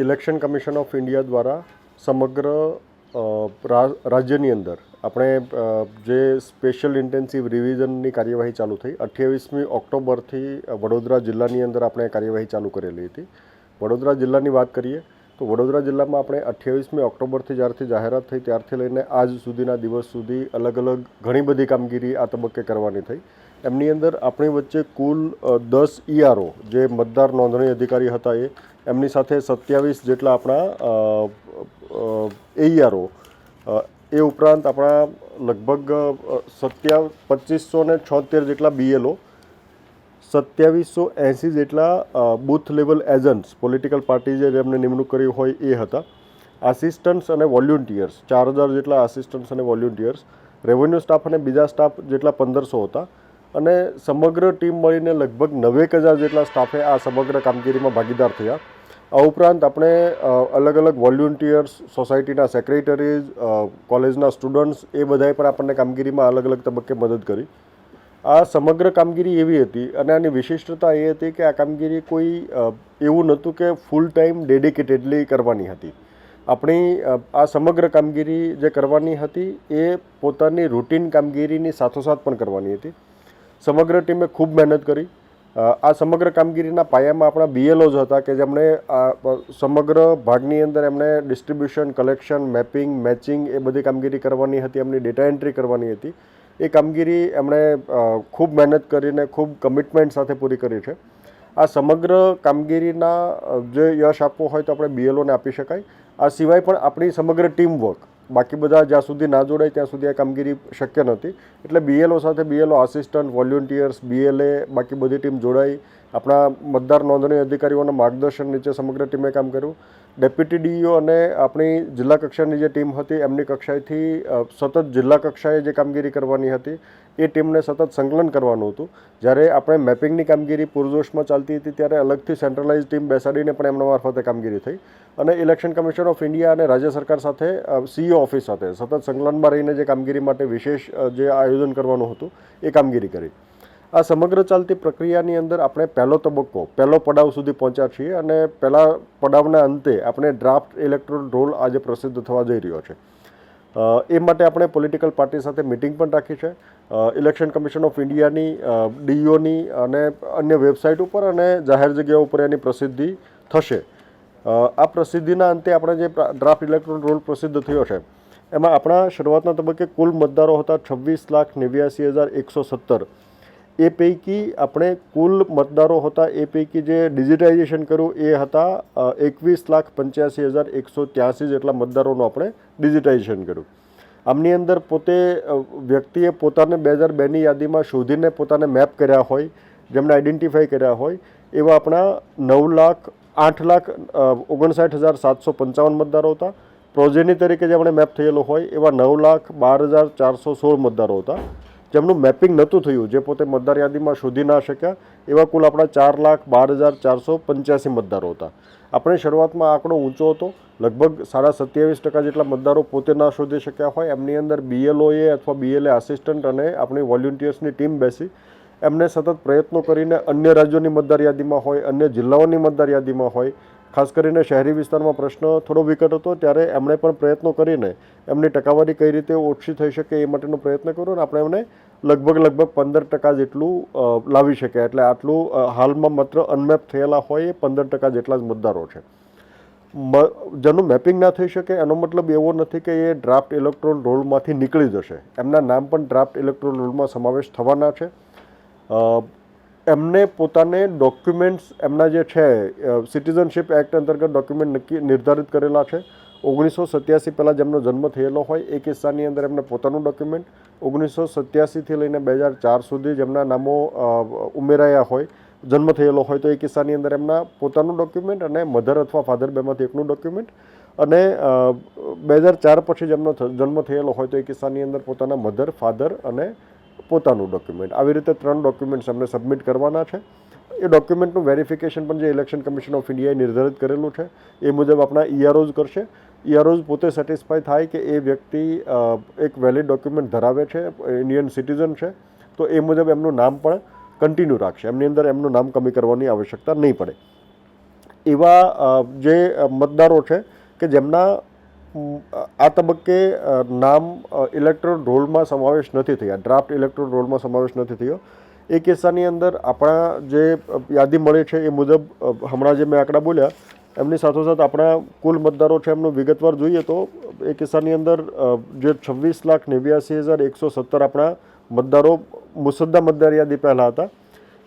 Election commission of India દ્વારા સમગ્ર રાજ્યની અંદર આપણે જે સ્પેશિયલ ઇન્ટેન્સિવ રિવિઝનની કાર્યવાહી ચાલુ થઈ 28મી ઓક્ટોબરથી વડોદરા જિલ્લાની અંદર આપણે કાર્યવાહી ચાલુ કરેલી હતી. વડોદરા જિલ્લાની વાત કરીએ તો વડોદરા જિલ્લામાં આપણે 28મી ઓક્ટોબરથી જ્યારથી જાહેરાત થઈ ત્યારથી લઈને આજ સુધીના દિવસ સુધી અલગ અલગ ઘણી બધી કામગીરી આ તબક્કે કરવાની થઈ. એમની અંદર આપણી વચ્ચે કુલ 10 ERO જે મતદાર નોંધણી અધિકારી હતા એમની સાથે 27 જેટલા આપણા AERO એ ઉપરાંત આપણા લગભગ 2576 જેટલા BLO, 2780 જેટલા booth level agents political party જેમને નિમણૂક કરી હોય એ હતા. આસિસ્ટન્ટ્સ અને વોલ્યુન્ટિયર્સ 4000 જેટલા આસિસ્ટન્ટ્સ અને વોલ્યુન્ટિયર્સ, રેવન્યુ સ્ટાફ અને બીજા સ્ટાફ જેટલા 1500 હતા અને સમગ્ર ટીમ મળીને લગભગ 90,000 જેટલા સ્ટાફે આ સમગ્ર કામગીરીમાં ભાગીદાર થયા. આ ઉપરાંત આપણે અલગ અલગ વોલ્યુન્ટિયર્સ, સોસાયટીના સેક્રેટરીઝ, કોલેજના સ્ટુડન્ટ્સ એ બધાએ પણ આપણને કામગીરીમાં અલગ અલગ તબક્કે મદદ કરી. આ સમગ્ર કામગીરી એવી હતી અને આની વિશિષ્ટતા એ હતી કે આ કામગીરી કોઈ એવું નહોતું કે ફૂલ ટાઈમ ડેડિકેટેડલી કરવાની હતી. આપણી આ સમગ્ર કામગીરી જે કરવાની હતી એ પોતાની રૂટીન કામગીરીની સાથોસાથ પણ કરવાની હતી. સમગ્ર ટીમે ખૂબ મહેનત કરી. આ સમગ્ર કામગીરીના પાયામાં આપણા BLOs હતા કે જેમણે આ સમગ્ર ભાગની અંદર એમણે ડિસ્ટ્રીબ્યુશન, કલેક્શન, મેપિંગ, મેચિંગ એ બધી કામગીરી કરવાની હતી, એમની ડેટા એન્ટ્રી કરવાની હતી. એ કામગીરી એમણે ખૂબ મહેનત કરીને ખૂબ કમિટમેન્ટ સાથે પૂરી કરી છે. આ સમગ્ર કામગીરીના જે યશ આપવો હોય તો આપણે BLOને આપી શકાય. આ સિવાય પણ આપણી સમગ્ર ટીમ વર્ક, બાકી બધા જ્યાં સુધી ના જોડાય ત્યાં સુધી આ કામગીરી શક્ય નહોતી. એટલે BLO સાથે BLO આસિસ્ટન્ટ, વોલ્યુન્ટિયર્સ, BLA, બાકી બધી ટીમ જોડાઈ. આપણા મતદાર નોંધણી અધિકારીઓના માર્ગદર્શન નીચે સમગ્ર ટીમે કામ કર્યું. ડેપ્યુટી DEO અને આપણી જિલ્લા કક્ષાની જે ટીમ હતી એમની કક્ષાએથી સતત જિલ્લા કક્ષાએ જે કામગીરી કરવાની હતી એ ટીમને સતત સંકલન કરવાનું હતું. જ્યારે આપણે મેપિંગની કામગીરી પૂરજોશમાં ચાલતી હતી ત્યારે અલગથી સેન્ટ્રલાઇઝ ટીમ બેસાડીને પણ એમના મારફતે કામગીરી થઈ અને ઇલેક્શન કમિશન ઓફ ઇન્ડિયા અને રાજ્ય સરકાર સાથે CEO ઓફિસ સાથે સતત સંકલનમાં રહીને જે કામગીરી માટે વિશેષ જે આયોજન કરવાનું હતું એ કામગીરી કરી. આ સમગ્ર ચાલતી પ્રક્રિયાની અંદર આપણે પહેલો પડાવ સુધી પહોંચ્યા છીએ અને પહેલા પડાવના અંતે આપણે ડ્રાફ્ટ ઇલેક્ટોરલ રોલ આજે પ્રસિદ્ધ થવા જઈ રહ્યો છે. એ માટે આપણે પોલિટિકલ પાર્ટી સાથે મિટિંગ પણ રાખી છે. ઇલેક્શન કમિશન ઓફ ઇન્ડિયાની, DEOની અને અન્ય વેબસાઇટ ઉપર અને જાહેર જગ્યાઓ ઉપર એની પ્રસિદ્ધિ થશે. આ પ્રસિદ્ધિના અંતે આપણે જે ડ્રાફ્ટ ઇલેક્ટોરલ રોલ પ્રસિદ્ધ થયો છે એમાં આપણા શરૂઆતના તબક્કે કુલ મતદારો હતા 26,89,117. એ પૈકી આપણે કુલ મતદારો હતા એ પૈકી જે ડિજિટાઇઝેશન કર્યું એ હતા 21,85,183 જેટલા મતદારોનું આપણે ડિજિટાઇઝેશન કર્યું. આમની અંદર પોતે વ્યક્તિએ પોતાને 2002ની યાદીમાં શોધીને પોતાને મેપ કર્યા હોય, જેમને આઈડેન્ટિફાઈ કર્યા હોય એવા આપણા 9,58,59,755 મતદારો હતા. પ્રોજેની તરીકે જેમણે મેપ થયેલો હોય એવા 9,12,416 મતદારો હતા. જેમનું મેપિંગ નહોતું થયું, જે પોતે મતદાર યાદીમાં શોધી ના શક્યા એવા કુલ આપણા 4,12,485 મતદારો હતા. આપણે શરૂઆતમાં આંકડો ઊંચો હતો, લગભગ 27.5% જેટલા મતદારો પોતે ના શોધી શક્યા હોય. એમની અંદર BLOએ અથવા BLA આસિસ્ટન્ટ અને આપણી વોલ્યુન્ટિયર્સની ટીમ બેસી એમને સતત પ્રયત્નો કરીને અન્ય રાજ્યોની મતદાર યાદીમાં હોય, અન્ય જિલ્લાઓની મતદાર યાદીમાં હોય, ખાસ કરીને શહેરી વિસ્તારમાં પ્રશ્ન થોડો વિકટ હતો ત્યારે એમણે પણ પ્રયત્નો કરીને એમની ટકાવારી કઈ રીતે ઓછી થઈ શકે એ માટેનો પ્રયત્ન કર્યો અને આપણે એમને લગભગ 15% જેટલું લાવી શક્યા. એટલે આટલું હાલમાં માત્ર અનમેપ થયેલા હોય એ 15% જેટલા જ મતદારો છે. જેનું મેપિંગ ના થઈ શકે એનો મતલબ એવો નથી કે એ ડ્રાફ્ટ ઇલેક્ટોરલ રોલમાંથી નીકળી જશે. એમના નામ પણ ડ્રાફ્ટ ઇલેક્ટોરલ રોલમાં સમાવેશ થવાના છે. એમને પોતાને ડોક્યુમેન્ટ્સ એમના જે છે સિટીઝનશીપ એક્ટ અંતર્ગત ડોક્યુમેન્ટ નિર્ધારિત કરેલા છે. 1987 પહેલાં જેમનો જન્મ થયેલો હોય એ કિસ્સાની અંદર એમને પોતાનું ડોક્યુમેન્ટ, 1987થી લઈને 2004 સુધી જેમના નામો ઉમેરાયા હોય, જન્મ થયેલો હોય તો એ કિસ્સાની અંદર એમના પોતાનું ડોક્યુમેન્ટ અને મધર અથવા ફાધર બેમાંથી એકનું ડોક્યુમેન્ટ અને 2004 પછી જેમનો જન્મ થયેલો હોય તો એ કિસ્સાની અંદર પોતાના મધર, ફાધર અને પોતાનું ડોક્યુમેન્ટ, આવી રીતે 3 ડોક્યુમેન્ટ્સ એમને સબમિટ કરવાના છે. એ ડોક્યુમેન્ટનું વેરિફિકેશન પણ જે ઇલેક્શન કમિશન ઓફ ઇન્ડિયાએ નિર્ધારિત કરેલું છે એ મુજબ આપણા EROs કરશે. EROs પોતે સેટિસ્ફાય થાય કે એ વ્યક્તિ એક વેલિડ ડોક્યુમેન્ટ ધરાવે છે, ઇન્ડિયન સિટીઝન છે, તો એ મુજબ એમનું નામ પણ કન્ટિન્યુ રાખશે. એમની અંદર એમનું નામ કમી કરવાની આવશ્યકતા નહીં પડે. એવા જે મતદારો છે કે જેમના આ તબક્કે નામ ઇલેક્ટોરલ રોલમાં સમાવેશ નથી થયા, ડ્રાફ્ટ ઇલેક્ટોરલ રોલમાં સમાવેશ નથી થયો. એ કિસ્સાની અંદર આપણા જે યાદી મળી છે એ મુજબ હમણાં જે મેં આંકડા બોલ્યા એમની સાથોસાથ આપણા કુલ મતદારો છે એમનું વિગતવાર જોઈએ તો એ કિસ્સાની અંદર જે 26,89,117 આપણા મતદારો મુસદ્દા મતદાર યાદી પહેલાં હતા,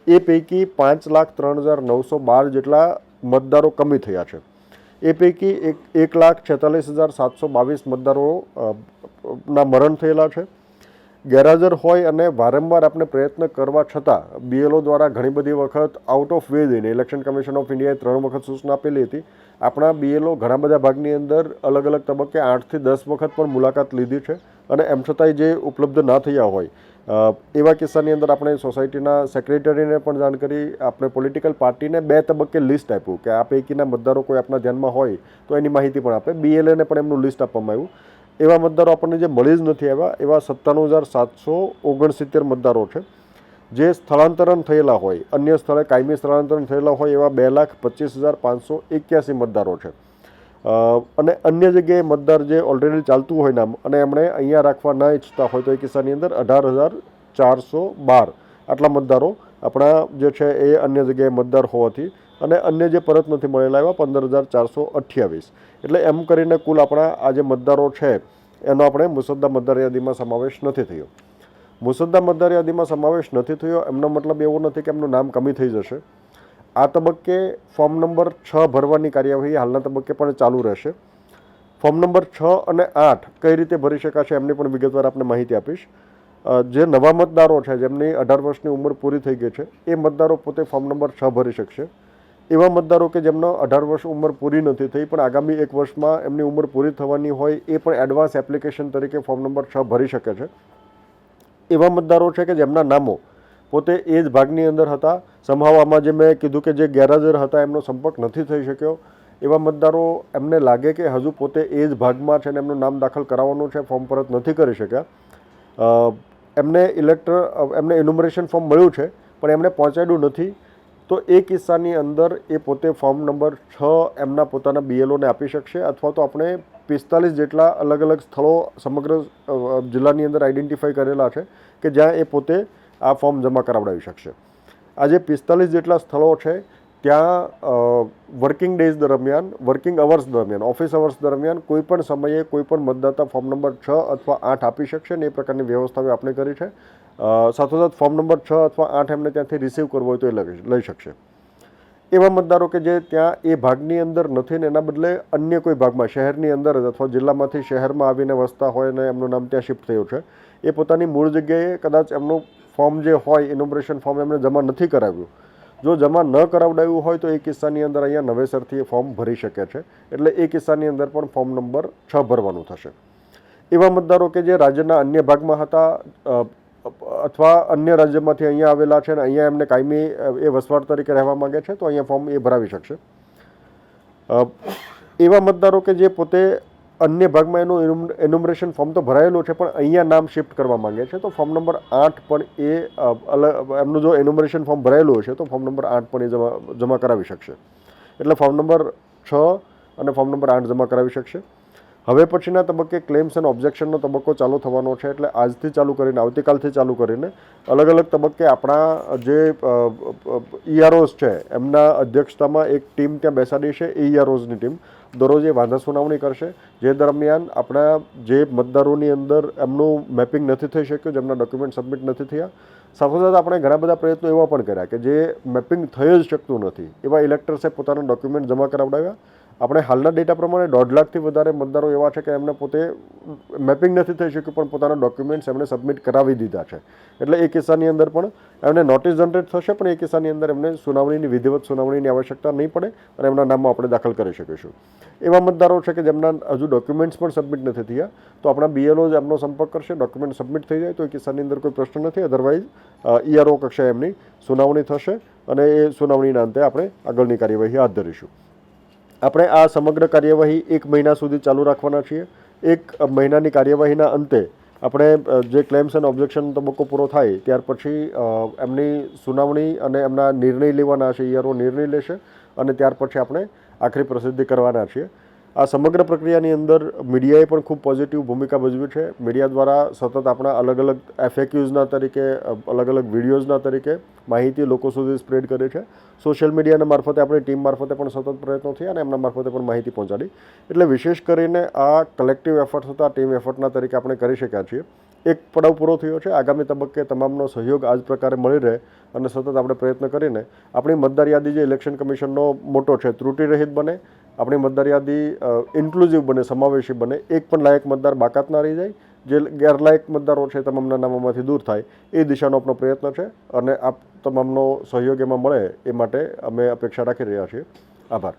એ પૈકી 5,03,912 જેટલા મતદારો કમી થયા છે. એ પૈકી 1,46,722 મતદારો ના મરણ થયેલા છે. ગેરહાજર હોય અને વારંવાર આપણે પ્રયત્ન કરવા છતાં બીએલઓ દ્વારા ઘણી બધી વખત આઉટ ઓફ વે જઈને ઇલેક્શન કમિશન ઓફ ઇન્ડિયાએ 3 વખત સૂચના આપેલી હતી. આપણા બીએલઓ ઘણા બધા ભાગની અંદર અલગ અલગ તબક્કે 8 થી 10 વખત પણ મુલાકાત લીધી છે અને એમ છતાંય જે ઉપલબ્ધ ના થયા હોય એવા કિસ્સાની અંદર આપણે સોસાયટીના સેક્રેટરીને પણ જાણ કરી, આપણે પોલિટિકલ પાર્ટીને 2 તબક્કે લિસ્ટ આપ્યું કે આ પૈકીના મતદારો કોઈ આપણા ધ્યાનમાં હોય તો એની માહિતી પણ આપે. બીએલએને પણ એમનું લિસ્ટ આપવામાં આવ્યું. એવા મતદારો આપણને જે મળી જ નથી આવ્યા એવા 97,769 મતદારો છે જે સ્થળાંતરણ થયેલા હોય, અન્ય સ્થળે કાયમી સ્થળાંતરણ થયેલા હોય એવા 2,25,581 મતદારો છે. અને અન્ય જગ્યાએ મતદાર જે ઓલરેડી ચાલતું હોય નામ અને એમણે અહીંયા રાખવા ન ઈચ્છતા હોય તો એ કિસ્સાની અંદર 18,412 આટલા મતદારો આપણા જે છે એ અન્ય જગ્યાએ મતદાર હોવાથી અને અન્ય જે પરત નથી મળેલા એવા 15,428. એટલે એમ કરીને કુલ આપણા આ જે મતદારો છે એનો આપણે મુસદ્દા મતદાર યાદીમાં સમાવેશ નથી થયો. મુસદ્દા મતદાર યાદીમાં સમાવેશ નથી થયો એમનો મતલબ એવો નથી કે એમનું નામ કમી થઈ જશે. આ તબક્કે ફોર્મ નંબર 6 ભરવાની કાર્યવાહી હાલના તબક્કે પણ ચાલુ રહેશે. ફોર્મ નંબર 6 અને 8 કઈ રીતે ભરી શકાશે એમની પણ વિગતવાર આપને માહિતી આપીશ. જે નવા મતદારો છે જેમની 18 વર્ષની ઉંમર પૂરી થઈ ગઈ છે એ મતદારો પોતે ફોર્મ નંબર 6 ભરી શકશે. એવા મતદારો કે જેમનો 18 વર્ષ ઉંમર પૂરી નથી થઈ પણ આગામી 1 વર્ષમાં એમની ઉંમર પૂરી થવાની હોય એ પણ એડવાન્સ એપ્લિકેશન તરીકે ફોર્મ નંબર 6 ભરી શકે છે. એવા મતદારો છે કે જેમના નામો પોતે એ જ ભાગની અંદર હતા, સંભાવ આમાં જે મેં કીધું કે જે ગેરહાજર હતા એમનો સંપર્ક નથી થઈ શક્યો, એવા મતદારો એમને લાગે કે હજુ પોતે એ જ ભાગમાં છે અને એમનું નામ દાખલ કરાવવાનું છે, ફોર્મ પરત નથી કરી શક્યા, એમને એમને ઇન્યુમરેશન ફોર્મ મળ્યું છે પણ એમણે પહોંચાડ્યું નથી, તો એ કિસ્સાની અંદર એ પોતે ફોર્મ નંબર 6 એમના પોતાના બીએલઓને આપી શકશે અથવા તો આપણે 45 જેટલા અલગ અલગ સ્થળો સમગ્ર જિલ્લાની અંદર આઈડેન્ટિફાઈ કરેલા છે કે જ્યાં એ પોતે આ ફોર્મ જમા કરાવડાવી શકશે. આ જે 45 જેટલા સ્થળો છે ત્યાં વર્કિંગ ડેઝ દરમિયાન, વર્કિંગ અવર્સ દરમિયાન, ઓફિસ અવર્સ દરમિયાન કોઈ પણ સમયે કોઈ પણ મતદાતા ફોર્મ નંબર 6 અથવા 8 આપી શકશે ને એ પ્રકારની વ્યવસ્થાઓ આપણે કરી છે. સાથોસાથ ફોર્મ નંબર 6 અથવા 8 એમને ત્યાંથી રિસીવ કરવો હોય તો એ લઈ શકશે. એવા મતદારો કે જે ત્યાં એ ભાગની અંદર નથી ને એના બદલે અન્ય કોઈ ભાગમાં શહેરની અંદર જ અથવા જિલ્લામાંથી શહેરમાં આવીને વસતા હોય ને એમનું નામ ત્યાં શિફ્ટ થયું છે, એ પોતાની મૂળ જગ્યાએ કદાચ એમનું ફોર્મ જે હોય ઇન્યુમરેશન ફોર્મ એમને જમા નથી કરાવ્યું. જો જમા ન કરાવડાવ્યું હોય તો એ કિસ્સાની અંદર અહીંયા નવેસરથી એ ફોર્મ ભરી શકે છે. એટલે એ કિસ્સાની અંદર પણ ફોર્મ નંબર 6 ભરવાનું થશે. એવા મતદારો કે જે રાજ્યના અન્ય ભાગમાં હતા અથવા અન્ય રાજ્યમાંથી અહીંયા આવેલા છે અને અહીંયા એમને કાયમી એ વસવાટ તરીકે રહેવા માંગે છે તો અહીંયા ફોર્મ એ ભરાવી શકશે. એવા મતદારો કે જે પોતે અન્ય ભાગમાં એનું એન્યુમરેશન ફોર્મ તો ભરાયેલું છે પણ અહીંયા નામ શિફ્ટ કરવા માંગે છે તો ફોર્મ નંબર 8 પણ એ એમનું જો એન્યુમરેશન ફોર્મ ભરાયેલું હશે તો ફોર્મ નંબર 8 પણ એ જમા કરાવી શકશે. એટલે ફોર્મ નંબર 6 અને ફોર્મ નંબર 8 જમા કરાવી શકશે. હવે પછીના તબક્કે ક્લેમ્સ અને ઓબ્જેક્શનનો તબક્કો ચાલુ થવાનો છે. એટલે આજથી ચાલુ કરીને આવતીકાલથી ચાલુ કરીને અલગ અલગ તબક્કે આપણા જે ઈઆરઓઝ છે એમના અધ્યક્ષતામાં એક ટીમ ત્યાં બેસાડી છે. ઈઆરઓઝની ટીમ દરરોજ વાંધા સુનાવણી કરશે, જે દરમિયાન આપણા જે મતદારોની અંદર એમનું મેપિંગ નથી થઈ શક્યું, જેમના ડોક્યુમેન્ટ સબમિટ નથી થયા. સાથોસાથ આપણે ઘણા બધા પ્રયત્નો એવા પણ કર્યા કે જે મેપિંગ થઈ જ શકતું નથી એવા ઇલેક્ટર્સે પોતાના ડોક્યુમેન્ટ જમા કરાવડાવ્યા. આપણે હાલના ડેટા પ્રમાણે 1.5 લાખથી વધારે મતદારો એવા છે કે એમને પોતે મેપિંગ નથી થઈ શક્યું પણ પોતાના ડોક્યુમેન્ટ્સ એમણે સબમિટ કરાવી દીધા છે. એટલે એ કિસ્સાની અંદર પણ એમને નોટિસ જનરેટ થશે પણ એ કિસ્સાની અંદર એમને સુનાવણીની વિધિવત સુનાવણીની આવશ્યકતા નહીં પડે અને એમના નામમાં આપણે દાખલ કરી શકીશું. એવા મતદારો છે કે જેમના હજુ ડોક્યુમેન્ટ્સ પણ સબમિટ નથી થયા તો આપણા બીએલઓ જ એમનો સંપર્ક કરશે. ડોક્યુમેન્ટ સબમિટ થઈ જાય તો એ કિસ્સાની અંદર કોઈ પ્રશ્ન નથી. અધરવાઇઝ ઈઆરઓ કક્ષાએ એમની સુનાવણી થશે અને એ સુનાવણીના અંતે આપણે આગળની કાર્યવાહી હાથ ધરીશું. આપણે આ સમગ્ર કાર્યવાહી 1 મહિના સુધી ચાલુ રાખવાના છીએ. 1 મહિનાની કાર્યવાહીના અંતે આપણે જે ક્લેમ્સ અને ઓબ્જેક્શન તબક્કો પૂરો થાય ત્યાર પછી એમની સુનાવણી અને એમના નિર્ણય લેવાના છે. ઈઆરઓ નિર્ણય લેશે અને ત્યાર પછી આપણે આખરી પ્રસિદ્ધિ કરવાના છીએ. આ સમગ્ર પ્રક્રિયાની અંદર મીડિયાએ પણ ખૂબ પોઝિટિવ ભૂમિકા ભજવી છે. મીડિયા દ્વારા સતત આપણા અલગ અલગ FAQsના તરીકે, અલગ અલગ વિડીયોઝના તરીકે માહિતી લોકો સુધી સ્પ્રેડ કરે છે. સોશિયલ મીડિયાના મારફતે આપણી ટીમ મારફતે પણ સતત પ્રયત્નો થયા અને એમના મારફતે પણ માહિતી પહોંચાડી. એટલે વિશેષ કરીને આ કલેક્ટિવ એફર્ટ્સ હતા, ટીમ એફર્ટના તરીકે આપણે કરી શક્યા છીએ. એક પડાવ પૂરો થયો છે. આગામી તબક્કે તમામનો સહયોગ આ જ પ્રકારે મળી રહે અને સતત આપણે પ્રયત્ન કરીને આપણી મતદાર યાદી જે ઇલેક્શન કમિશનનો મોટો છે, ત્રુટિરહિત બને, આપણી મતદાર યાદી ઇન્ક્લુઝિવ બને, સમાવેશી બને, એક પણ લાયક મતદાર બાકાત ના રહી જાય, જે ગેરલાયક મતદારો છે તમામના નામોમાંથી દૂર થાય, એ દિશાનો આપણો પ્રયત્ન છે અને આપ તમામનો સહયોગ એમાં મળે એ માટે અમે અપેક્ષા રાખી રહ્યા છીએ. આભાર.